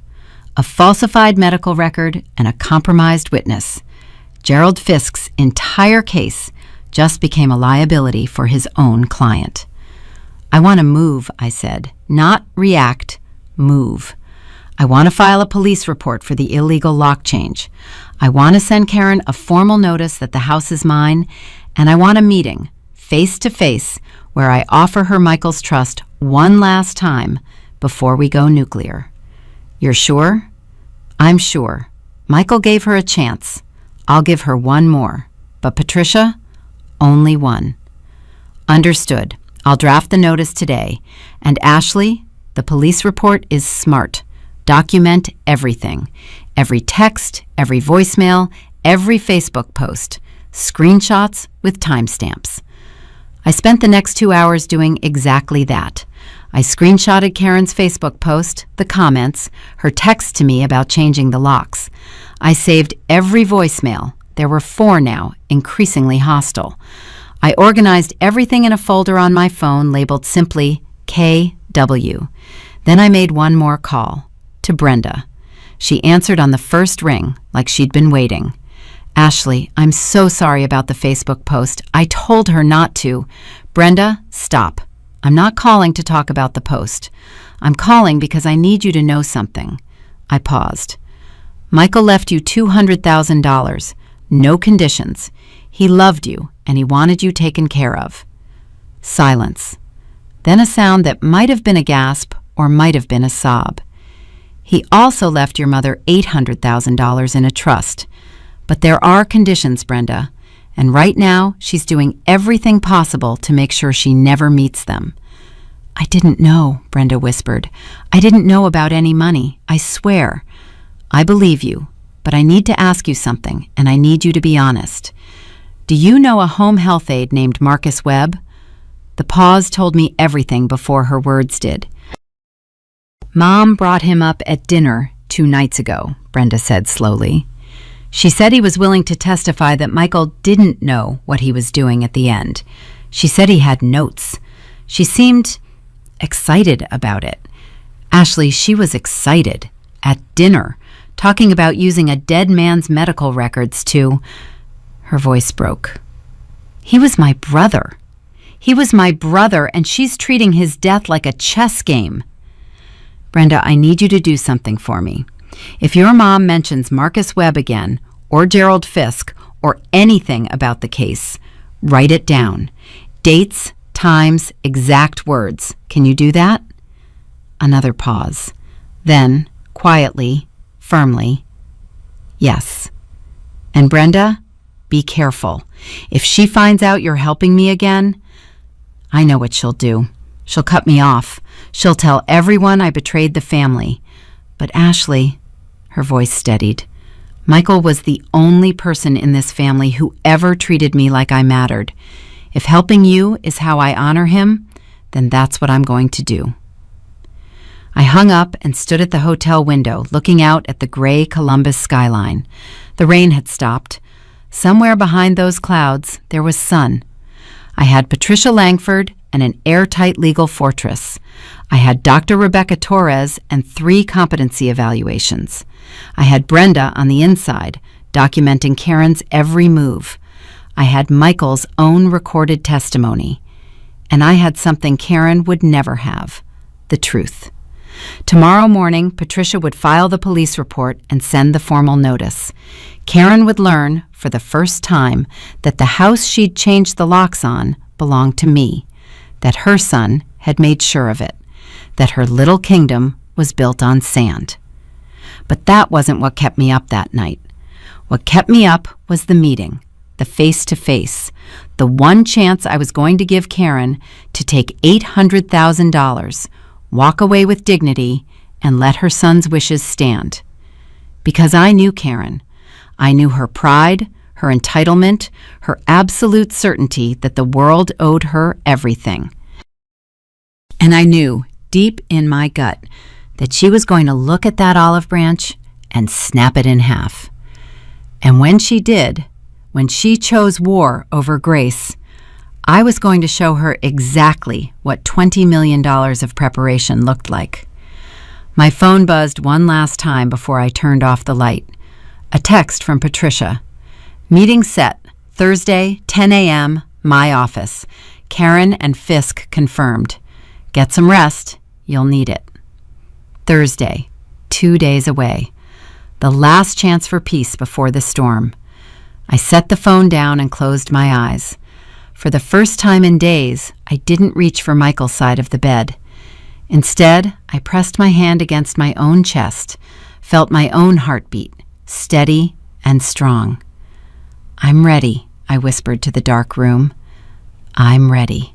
A falsified medical record and a compromised witness. Gerald Fisk's entire case just became a liability for his own client." "I want to move," I said. "Not react, move. I want to file a police report for the illegal lock change. I want to send Karen a formal notice that the house is mine, and I want a meeting, face to face, where I offer her Michael's trust one last time before we go nuclear." "You're sure?" "I'm sure. Michael gave her a chance. I'll give her one more. But Patricia, only one." "Understood. I'll draft the notice today. And Ashley, the police report is smart. Document everything. Every text, every voicemail, every Facebook post. Screenshots with timestamps. I spent the next 2 hours doing exactly that. I screenshotted Karen's Facebook post, the comments, her text to me about changing the locks. I saved every voicemail. There were 4 now, increasingly hostile. I organized everything in a folder on my phone labeled simply KW. Then I made one more call, to Brenda. She answered on the first ring, like she'd been waiting. Ashley, I'm so sorry about the Facebook post. I told her not to. Brenda, stop. I'm not calling to talk about the post. I'm calling because I need you to know something. I paused. Michael left you $200,000. No conditions. He loved you, and he wanted you taken care of. Silence. Then a sound that might have been a gasp or might have been a sob. He also left your mother $800,000 in a trust. But there are conditions, Brenda, and right now she's doing everything possible to make sure she never meets them. I didn't know, Brenda whispered. I didn't know about any money, I swear. I believe you, but I need to ask you something, and I need you to be honest. Do you know a home health aide named Marcus Webb? The pause told me everything before her words did. Mom brought him up at dinner 2 nights ago, Brenda said slowly. She said he was willing to testify that Michael didn't know what he was doing at the end. She said he had notes. She seemed excited about it. Ashley, she was excited. At dinner, talking about using a dead man's medical records to... Her voice broke. He was my brother. He was my brother, and she's treating his death like a chess game. Brenda, I need you to do something for me. If your mom mentions Marcus Webb again, or Gerald Fisk, or anything about the case, write it down. Dates, times, exact words. Can you do that? Another pause. Then, quietly, firmly, yes. And Brenda, be careful. If she finds out you're helping me again, I know what she'll do. She'll cut me off. She'll tell everyone I betrayed the family. But Ashley... Her voice steadied. Michael was the only person in this family who ever treated me like I mattered. If helping you is how I honor him, then that's what I'm going to do. I hung up and stood at the hotel window, looking out at the gray Columbus skyline. The rain had stopped. Somewhere behind those clouds, there was sun. I had Patricia Langford and an airtight legal fortress. I had Dr. Rebecca Torres and 3 competency evaluations. I had Brenda on the inside, documenting Karen's every move. I had Michael's own recorded testimony. And I had something Karen would never have, the truth. Tomorrow morning, Patricia would file the police report and send the formal notice. Karen would learn, for the first time, that the house she'd changed the locks on belonged to me, that her son had made sure of it, that her little kingdom was built on sand. But that wasn't what kept me up that night. What kept me up was the meeting, the face-to-face, the one chance I was going to give Karen to take $800,000, walk away with dignity, and let her son's wishes stand. Because I knew Karen. I knew her pride, her entitlement, her absolute certainty that the world owed her everything. And I knew, deep in my gut, that she was going to look at that olive branch and snap it in half. And when she did, when she chose war over grace, I was going to show her exactly what $20 million of preparation looked like. My phone buzzed one last time before I turned off the light. A text from Patricia. Meeting set, Thursday, 10 a.m., my office. Karen and Fisk confirmed. Get some rest. You'll need it. Thursday, 2 days away. The last chance for peace before the storm. I set the phone down and closed my eyes. For the first time in days, I didn't reach for Michael's side of the bed. Instead, I pressed my hand against my own chest, felt my own heartbeat, steady and strong. I'm ready, I whispered to the dark room. I'm ready.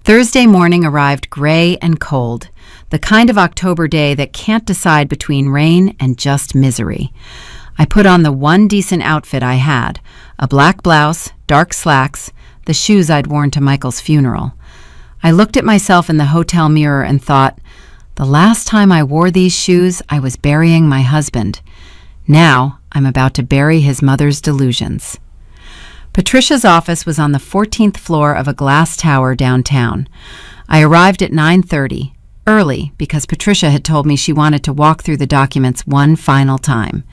Thursday morning arrived gray and cold, the kind of October day that can't decide between rain and just misery. I put on the one decent outfit I had, a black blouse, dark slacks, the shoes I'd worn to Michael's funeral. I looked at myself in the hotel mirror and thought, the last time I wore these shoes, I was burying my husband. Now, I'm about to bury his mother's delusions. Patricia's office was on the 14th floor of a glass tower downtown. I arrived at 9:30, early because Patricia had told me she wanted to walk through the documents one final time.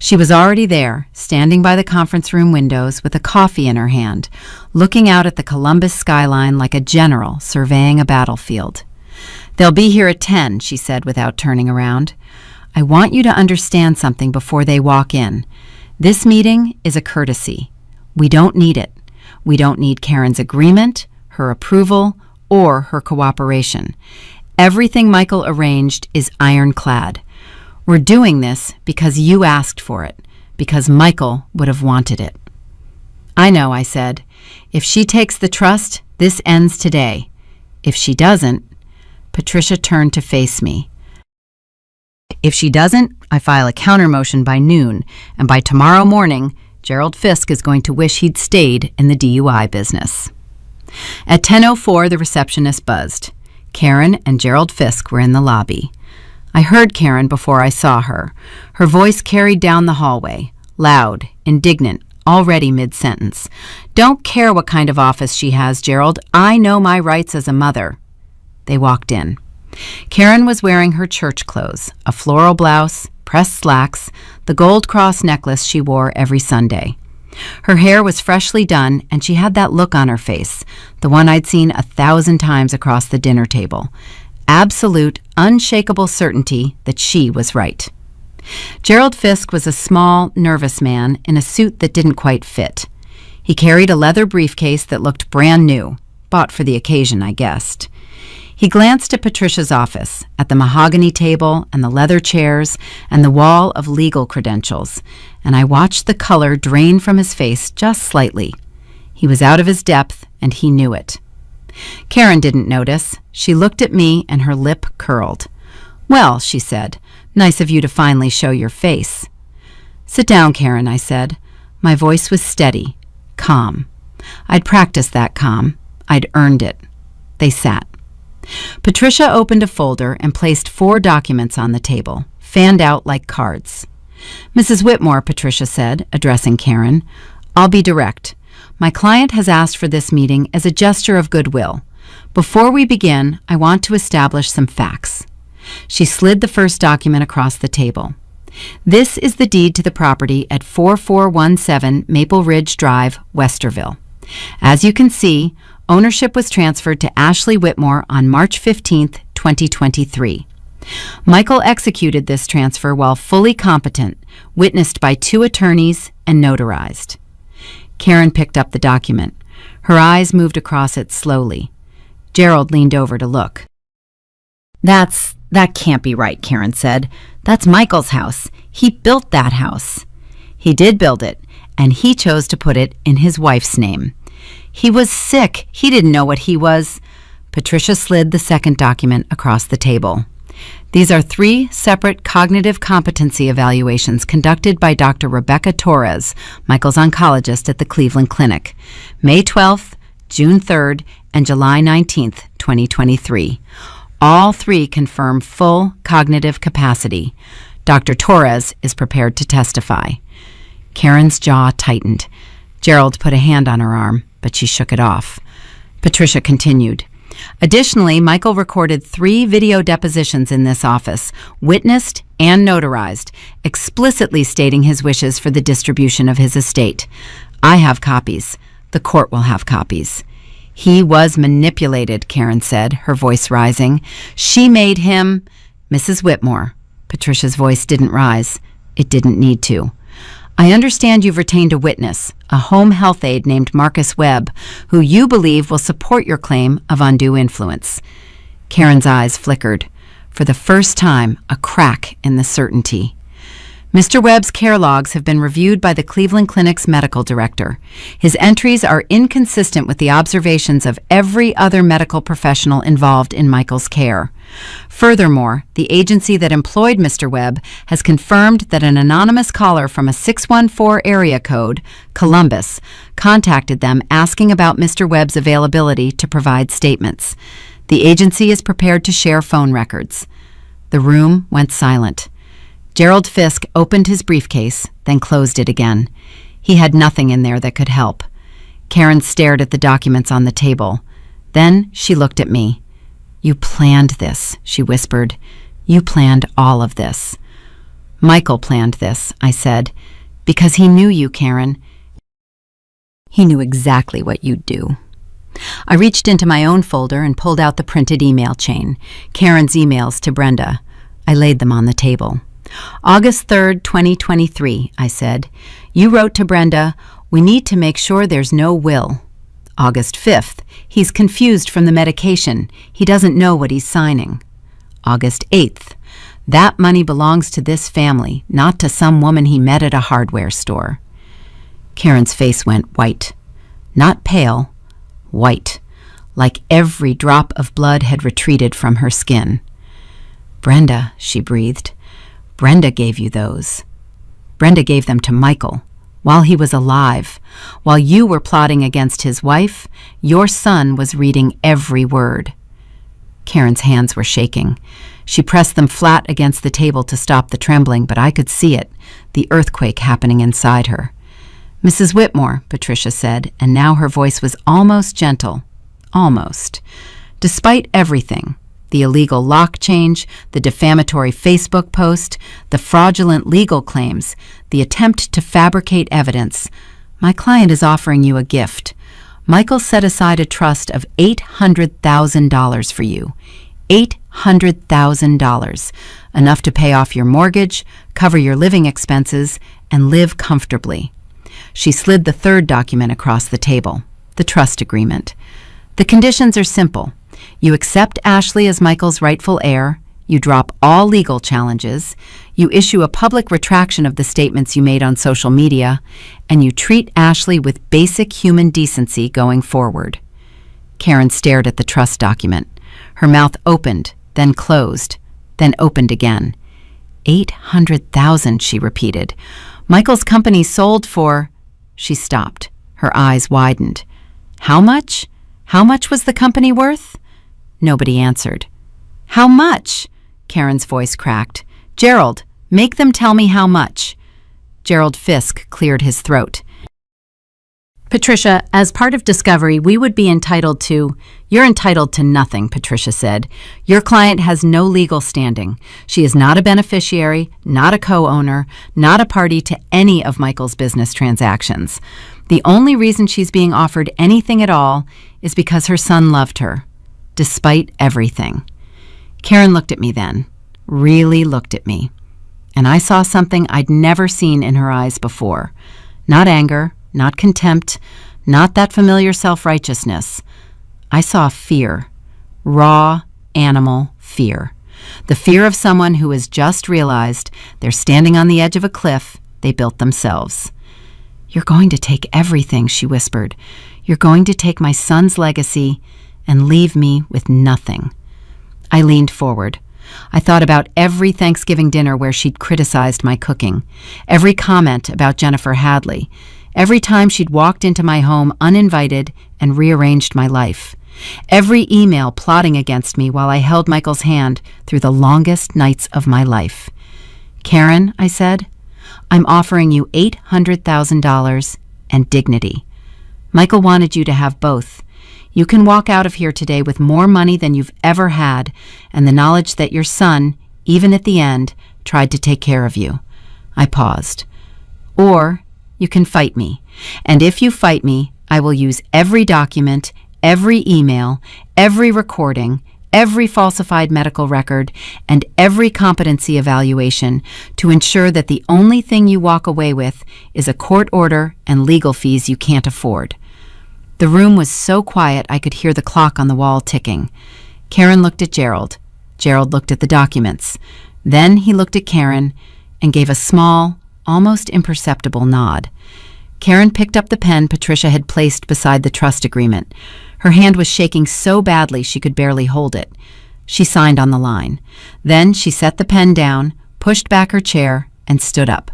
She was already there, standing by the conference room windows with a coffee in her hand, looking out at the Columbus skyline like a general surveying a battlefield. "They'll be here at 10, she said without turning around. "I want you to understand something before they walk in. This meeting is a courtesy. We don't need it. We don't need Karen's agreement, her approval, or her cooperation. Everything Michael arranged is ironclad. We're doing this because you asked for it, because Michael would have wanted it." "I know," I said. "If she takes the trust, this ends today. If she doesn't..." Patricia turned to face me. "If she doesn't, I file a counter motion by noon, and by tomorrow morning, Gerald Fisk is going to wish he'd stayed in the DUI business." At 10:04, the receptionist buzzed. Karen and Gerald Fisk were in the lobby. I heard Karen before I saw her. Her voice carried down the hallway, loud, indignant, already mid-sentence. "Don't care what kind of office she has, Gerald. I know my rights as a mother." They walked in. Karen was wearing her church clothes, a floral blouse, pressed slacks, the gold cross necklace she wore every Sunday. Her hair was freshly done, and she had that look on her face, the one I'd seen 1,000 times across the dinner table. Absolute, unshakable certainty that she was right. Gerald Fisk was a small, nervous man in a suit that didn't quite fit. He carried a leather briefcase that looked brand new, bought for the occasion, I guessed. He glanced at Patricia's office, at the mahogany table and the leather chairs and the wall of legal credentials, and I watched the color drain from his face just slightly. He was out of his depth, and he knew it. Karen didn't notice. She looked at me, and her lip curled. "Well," she said, "nice of you to finally show your face." "Sit down, Karen," I said. My voice was steady, calm. I'd practiced that calm. I'd earned it. They sat. Patricia opened a folder and placed 4 documents on the table, fanned out like cards. "Mrs. Whitmore," Patricia said, addressing Karen, "I'll be direct. My client has asked for this meeting as a gesture of goodwill. Before we begin, I want to establish some facts." She slid the first document across the table. "This is the deed to the property at 4417 Maple Ridge Drive, Westerville. As you can see, ownership was transferred to Ashley Whitmore on March 15, 2023. Michael executed this transfer while fully competent, witnessed by 2 attorneys, and notarized." Karen picked up the document. Her eyes moved across it slowly. Gerald leaned over to look. That can't be right," Karen said. "That's Michael's house. He built that house." "He did build it, and he chose to put it in his wife's name. He was sick. He didn't know what he was." Patricia slid the second document across the table. "These are 3 separate cognitive competency evaluations conducted by Dr. Rebecca Torres, Michael's oncologist at the Cleveland Clinic, May 12th, June 3rd, and July 19th, 2023. All 3 confirm full cognitive capacity. Dr. Torres is prepared to testify." Karen's jaw tightened. Gerald put a hand on her arm, but she shook it off. Patricia continued. "Additionally, Michael recorded 3 video depositions in this office, witnessed and notarized, explicitly stating his wishes for the distribution of his estate. I have copies. The court will have copies." "He was manipulated," Karen said, her voice rising. "She made him..." "Mrs. Whitmore." Patricia's voice didn't rise. It didn't need to. "I understand you've retained a witness, a home health aide named Marcus Webb, who you believe will support your claim of undue influence." Karen's eyes flickered. For the first time, a crack in the certainty. Mr. Webb's care logs have been reviewed by the Cleveland Clinic's medical director. His entries are inconsistent with the observations of every other medical professional involved in Michael's care. Furthermore, the agency that employed Mr. Webb has confirmed that an anonymous caller from a 614 area code, Columbus, contacted them asking about Mr. Webb's availability to provide statements. The agency is prepared to share phone records. The room went silent. Gerald Fisk opened his briefcase, then closed it again. He had nothing in there that could help. Karen stared at the documents on the table. Then she looked at me. "You planned this," she whispered. "You planned all of this." "Michael planned this," I said, "because he knew you, Karen. He knew exactly what you'd do." I reached into my own folder and pulled out the printed email chain, Karen's emails to Brenda. I laid them on the table. "August 3rd, 2023, I said. You wrote to Brenda, 'We need to make sure there's no will.' August 5th, 'He's confused from the medication. He doesn't know what he's signing.' August 8th, 'That money belongs to this family, not to some woman he met at a hardware store.'" Karen's face went white. Not pale, white, like every drop of blood had retreated from her skin. "Brenda," she breathed. "Brenda gave you those. Brenda gave them to Michael, while he was alive. While you were plotting against his wife, your son was reading every word." Karen's hands were shaking. She pressed them flat against the table to stop the trembling, but I could see it, the earthquake happening inside her. "Mrs. Whitmore," Patricia said, and now her voice was almost gentle. Almost. "Despite everything, the illegal lock change, the defamatory Facebook post, the fraudulent legal claims, the attempt to fabricate evidence, my client is offering you a gift. Michael set aside a trust of $800,000 for you. $800,000. Enough to pay off your mortgage, cover your living expenses, and live comfortably." She slid the third document across the table, the trust agreement. "The conditions are simple. You accept Ashley as Michael's rightful heir, you drop all legal challenges, you issue a public retraction of the statements you made on social media, and you treat Ashley with basic human decency going forward." Karen stared at the trust document. Her mouth opened, then closed, then opened again. $800,000, she repeated. "Michael's company sold for—" She stopped. Her eyes widened. "How much? How much was the company worth?" Nobody answered. "How much?" Karen's voice cracked. "Gerald, make them tell me how much." Gerald Fisk cleared his throat. "Patricia, as part of discovery, we would be entitled to—" "You're entitled to nothing," Patricia said. "Your client has no legal standing. She is not a beneficiary, not a co-owner, not a party to any of Michael's business transactions. The only reason she's being offered anything at all is because her son loved her, despite everything." Karen looked at me then, really looked at me, and I saw something I'd never seen in her eyes before. Not anger, not contempt, not that familiar self-righteousness. I saw fear, raw, animal fear. The fear of someone who has just realized they're standing on the edge of a cliff they built themselves. "You're going to take everything," she whispered. "You're going to take my son's legacy and leave me with nothing." I leaned forward. I thought about every Thanksgiving dinner where she'd criticized my cooking, every comment about Jennifer Hadley, every time she'd walked into my home uninvited and rearranged my life, every email plotting against me while I held Michael's hand through the longest nights of my life. "Karen," I said, "I'm offering you $800,000 and dignity. Michael wanted you to have both. You can walk out of here today with more money than you've ever had, and the knowledge that your son, even at the end, tried to take care of you." I paused. "Or you can fight me, and if you fight me, I will use every document, every email, every recording, every falsified medical record, and every competency evaluation to ensure that the only thing you walk away with is a court order and legal fees you can't afford." The room was so quiet I could hear the clock on the wall ticking. Karen looked at Gerald. Gerald looked at the documents. Then he looked at Karen, and gave a small, almost imperceptible nod. Karen picked up the pen Patricia had placed beside the trust agreement. Her hand was shaking so badly she could barely hold it. She signed on the line. Then she set the pen down, pushed back her chair, and stood up.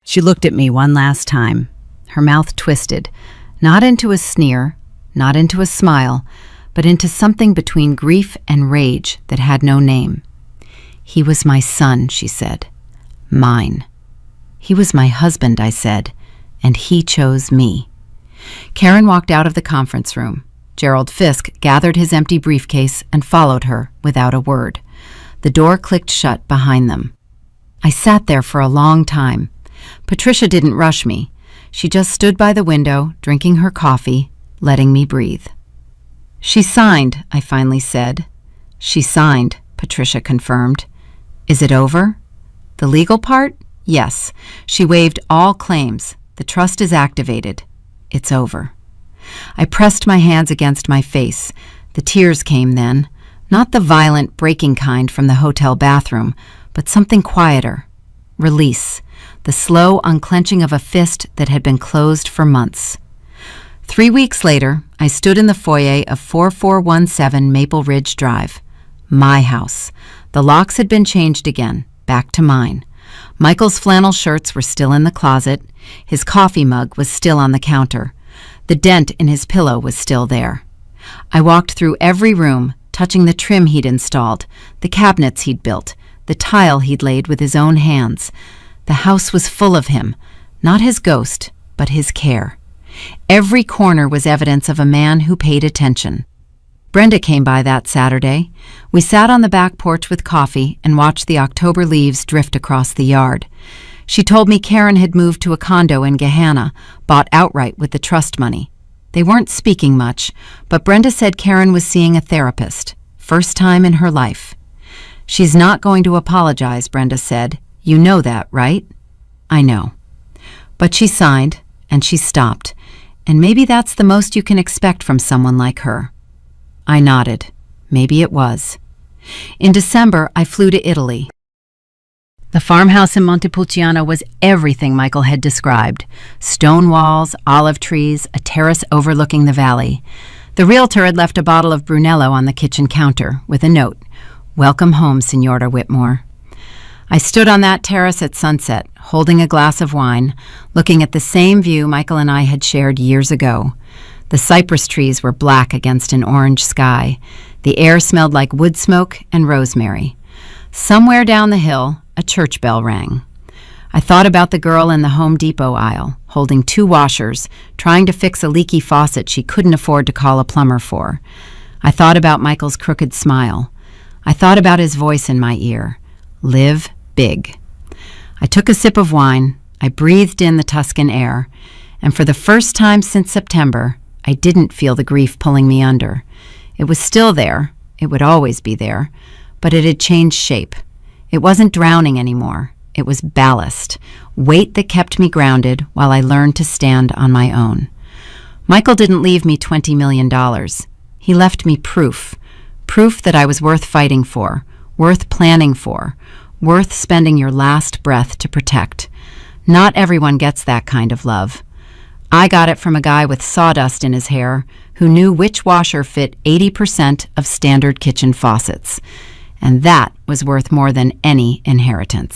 She looked at me one last time, her mouth twisted, not into a sneer, not into a smile, but into something between grief and rage that had no name. "He was my son," she said. "Mine." "He was my husband," I said, "and he chose me." Karen walked out of the conference room. Gerald Fisk gathered his empty briefcase and followed her without a word. The door clicked shut behind them. I sat there for a long time. Patricia didn't rush me. She just stood by the window, drinking her coffee, letting me breathe. "She signed," I finally said. "She signed," Patricia confirmed. "Is it over?" "The legal part? Yes. She waived all claims. The trust is activated. It's over." I pressed my hands against my face. The tears came then, not the violent, breaking kind from the hotel bathroom, but something quieter. Release. The slow unclenching of a fist that had been closed for months. 3 weeks later, I stood in the foyer of 4417 Maple Ridge Drive. My house. The locks had been changed again, back to mine. Michael's flannel shirts were still in the closet. His coffee mug was still on the counter. The dent in his pillow was still there. I walked through every room, touching the trim he'd installed, the cabinets he'd built, the tile he'd laid with his own hands. The house was full of him, not his ghost, but his care. Every corner was evidence of a man who paid attention. Brenda came by that Saturday. We sat on the back porch with coffee and watched the October leaves drift across the yard. She told me Karen had moved to a condo in Gahanna, bought outright with the trust money. They weren't speaking much, but Brenda said Karen was seeing a therapist, first time in her life. "She's not going to apologize," Brenda said. "You know that, right?" "I know." But she signed, and she stopped, and maybe that's the most you can expect from someone like her. I nodded. Maybe it was. In December, I flew to Italy. The farmhouse in Montepulciano was everything Michael had described. Stone walls, olive trees, a terrace overlooking the valley. The realtor had left a bottle of Brunello on the kitchen counter with a note, "Welcome home, Signora Whitmore." I stood on that terrace at sunset, holding a glass of wine, looking at the same view Michael and I had shared years ago. The cypress trees were black against an orange sky. The air smelled like wood smoke and rosemary. Somewhere down the hill, a church bell rang. I thought about the girl in the Home Depot aisle, holding 2 washers, trying to fix a leaky faucet she couldn't afford to call a plumber for. I thought about Michael's crooked smile. I thought about his voice in my ear. Live big. I took a sip of wine. I breathed in the Tuscan air. And for the first time since September, I didn't feel the grief pulling me under. It was still there. It would always be there. But it had changed shape. It wasn't drowning anymore. It was ballast, weight that kept me grounded while I learned to stand on my own. Michael didn't leave me $20 million. He left me proof that I was worth fighting for, worth planning for, worth spending your last breath to protect. Not everyone gets that kind of love. I got it from a guy with sawdust in his hair who knew which washer fit 80% of standard kitchen faucets. And that was worth more than any inheritance.